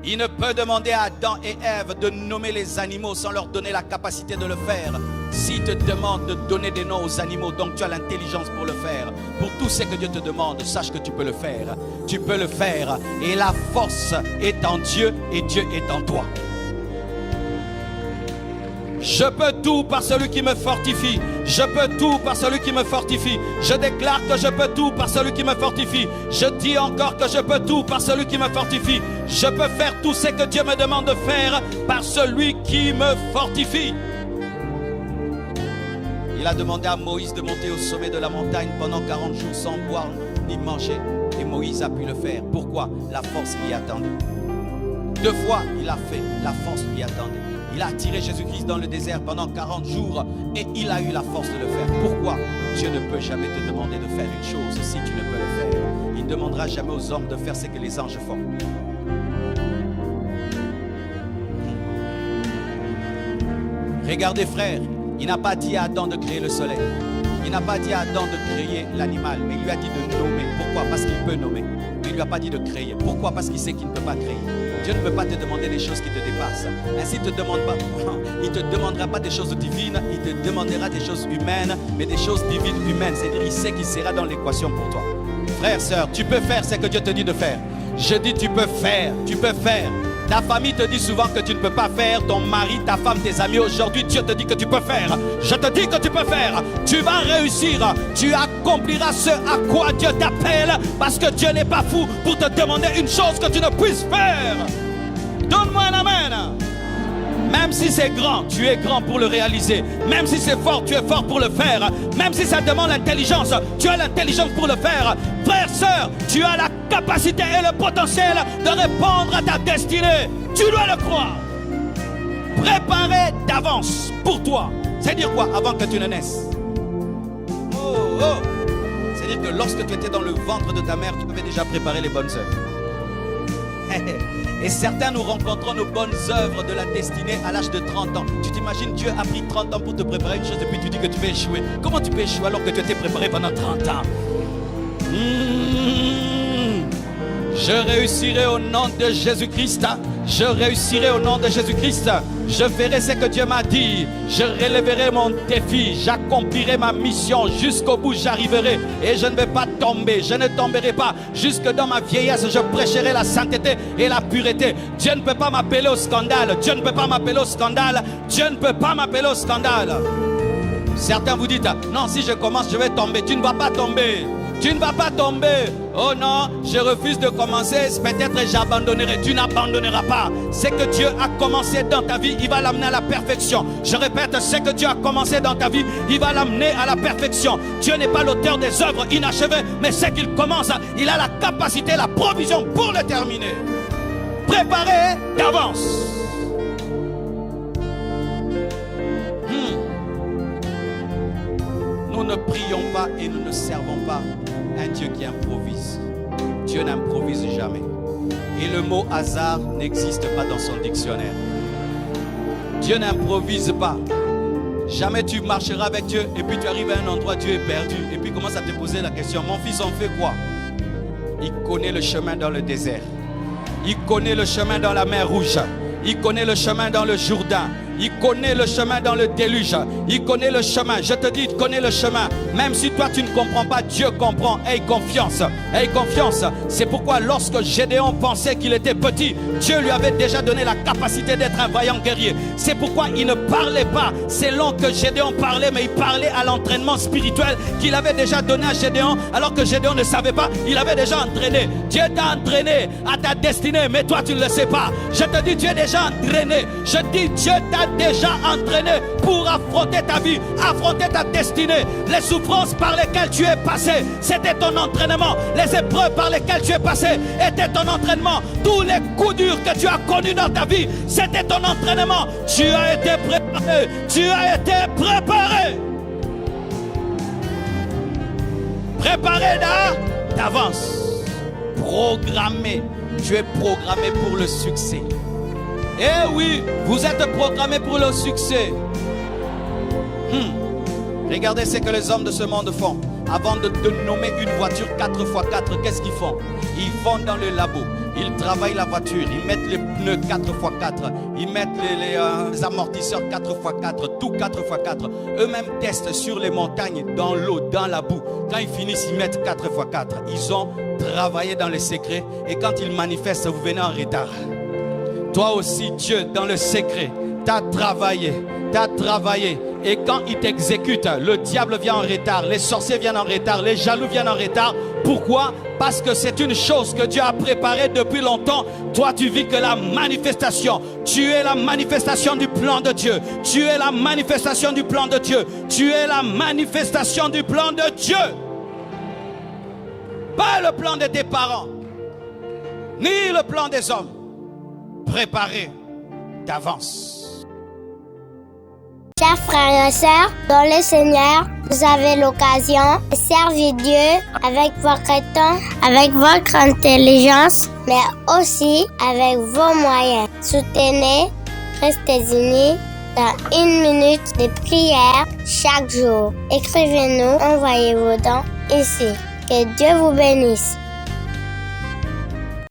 Il ne peut demander à Adam et Ève de nommer les animaux sans leur donner la capacité de le faire. S'il te demande de donner des noms aux animaux, donc tu as l'intelligence pour le faire. Pour tout ce que Dieu te demande, sache que tu peux le faire. Tu peux le faire. Et la force est en Dieu et Dieu est en toi. Je peux tout par celui qui me fortifie. Je peux tout par celui qui me fortifie. Je déclare que je peux tout par celui qui me fortifie. Je dis encore que je peux tout par celui qui me fortifie. Je peux faire tout ce que Dieu me demande de faire par celui qui me fortifie. Il a demandé à Moïse de monter au sommet de la montagne pendant 40 jours sans boire ni manger. Et Moïse a pu le faire. Pourquoi? La force l'y attendait. 2 fois, il a fait. La force l'y attendait. Il a attiré Jésus-Christ dans le désert pendant 40 jours et il a eu la force de le faire. Pourquoi? Dieu ne peut jamais te demander de faire une chose si tu ne peux le faire. Il ne demandera jamais aux hommes de faire ce que les anges font. Regardez frère, il n'a pas dit à Adam de créer le soleil. Il n'a pas dit à Adam de créer l'animal, mais il lui a dit de nommer. Pourquoi? Parce qu'il peut nommer. Mais il ne lui a pas dit de créer. Pourquoi? Parce qu'il sait qu'il ne peut pas créer. Dieu ne peut pas te demander des choses qui te dépassent. Ainsi, il ne te demandera pas des choses divines, il te demandera des choses humaines, mais des choses divines humaines. C'est-à-dire, il sait qu'il sera dans l'équation pour toi. Frère, sœur, tu peux faire ce que Dieu te dit de faire. Je dis, tu peux faire, tu peux faire. Ta famille te dit souvent que tu ne peux pas faire. Ton mari, ta femme, tes amis. Aujourd'hui, Dieu te dit que tu peux faire. Je te dis que tu peux faire. Tu vas réussir. Tu accompliras ce à quoi Dieu t'appelle. Parce que Dieu n'est pas fou pour te demander une chose que tu ne puisses faire. Donne-moi un amen. Même si c'est grand, tu es grand pour le réaliser. Même si c'est fort, tu es fort pour le faire. Même si ça demande l'intelligence, tu as l'intelligence pour le faire. Frère, sœur, tu as la capacité et le potentiel de répondre à ta destinée. Tu dois le croire. Préparé d'avance pour toi. C'est-à-dire quoi? Avant que tu ne naisses. Oh, oh. C'est-à-dire que lorsque tu étais dans le ventre de ta mère, tu avais déjà préparé les bonnes œuvres. Et certains, nous rencontrons nos bonnes œuvres de la destinée à l'âge de 30 ans. Tu t'imagines, Dieu a pris 30 ans pour te préparer une chose et puis tu dis que tu vas échouer. Comment tu peux échouer alors que tu étais préparé pendant 30 ans? Je réussirai au nom de Jésus-Christ. Je réussirai au nom de Jésus-Christ. Je ferai ce que Dieu m'a dit. Je relèverai mon défi. J'accomplirai ma mission. Jusqu'au bout, j'arriverai. Et je ne vais pas tomber. Je ne tomberai pas. Jusque dans ma vieillesse, je prêcherai la sainteté et la pureté. Dieu ne peut pas m'appeler au scandale. Dieu ne peut pas m'appeler au scandale. Dieu ne peut pas m'appeler au scandale. Certains vous dites, non, si je commence, je vais tomber. Tu ne vas pas tomber. Tu ne vas pas tomber. Oh non, je refuse de commencer. Peut-être j'abandonnerai. Tu n'abandonneras pas. Ce que Dieu a commencé dans ta vie, il va l'amener à la perfection. Je répète, ce que Dieu a commencé dans ta vie, il va l'amener à la perfection. Dieu n'est pas l'auteur des œuvres inachevées, mais ce qu'il commence, il a la capacité, la provision pour le terminer. Préparez d'avance. Nous ne prions pas et nous ne servons pas un Dieu qui improvise. Dieu n'improvise jamais. Et le mot hasard n'existe pas dans son dictionnaire. Dieu n'improvise pas. Jamais tu marcheras avec Dieu et puis tu arrives à un endroit, Dieu est perdu. Et puis commence à te poser la question, mon fils, on fait quoi? Il connaît le chemin dans le désert. Il connaît le chemin dans la mer Rouge. Il connaît le chemin dans le Jourdain. Il connaît le chemin dans le déluge. Il connaît le chemin. Je te dis, il connaît le chemin. Même si toi tu ne comprends pas, Dieu comprend. Aie confiance. Aie confiance. C'est pourquoi lorsque Gédéon pensait qu'il était petit, Dieu lui avait déjà donné la capacité d'être un vaillant guerrier. C'est pourquoi il ne parlait pas selon que Gédéon parlait, mais il parlait à l'entraînement spirituel qu'il avait déjà donné à Gédéon, alors que Gédéon ne savait pas. Il avait déjà entraîné. Dieu t'a entraîné à ta destinée, mais toi tu ne le sais pas. Je te dis, Dieu est déjà entraîné. Je dis, Dieu t'a déjà entraîné pour affronter ta vie, affronter ta destinée. Les souffrances par lesquelles tu es passé, c'était ton entraînement. Les épreuves par lesquelles tu es passé étaient ton entraînement. Tous les coups durs que tu as connus dans ta vie, c'était ton entraînement. Tu as été préparé. Tu as été préparé. Préparé d'avance. Programmé. Tu es programmé pour le succès. Eh oui, vous êtes programmé pour le succès. Regardez ce que les hommes de ce monde font. Avant de nommer une voiture 4x4, qu'est-ce qu'ils font? Ils vont dans le labo, ils travaillent la voiture, ils mettent les pneus 4x4, ils mettent les amortisseurs 4x4, tout 4x4. Eux-mêmes testent sur les montagnes, dans l'eau, dans la boue. Quand ils finissent, ils mettent 4x4. Ils ont travaillé dans les secrets et quand ils manifestent, vous venez en retard. Toi aussi, Dieu, dans le secret, t'as travaillé. Et quand il t'exécute, le diable vient en retard, les sorciers viennent en retard, les jaloux viennent en retard. Pourquoi? Parce que c'est une chose que Dieu a préparée depuis longtemps. Toi, tu vis que la manifestation. Tu es la manifestation du plan de Dieu. Tu es la manifestation du plan de Dieu. Tu es la manifestation du plan de Dieu. Pas le plan de tes parents, ni le plan des hommes. Préparé d'avance. Chers frères et sœurs, dans le Seigneur, vous avez l'occasion de servir Dieu avec votre temps, avec votre intelligence, mais aussi avec vos moyens. Soutenez, restez unis dans 1 minute de prière chaque jour. Écrivez-nous, envoyez vos dons ici. Que Dieu vous bénisse.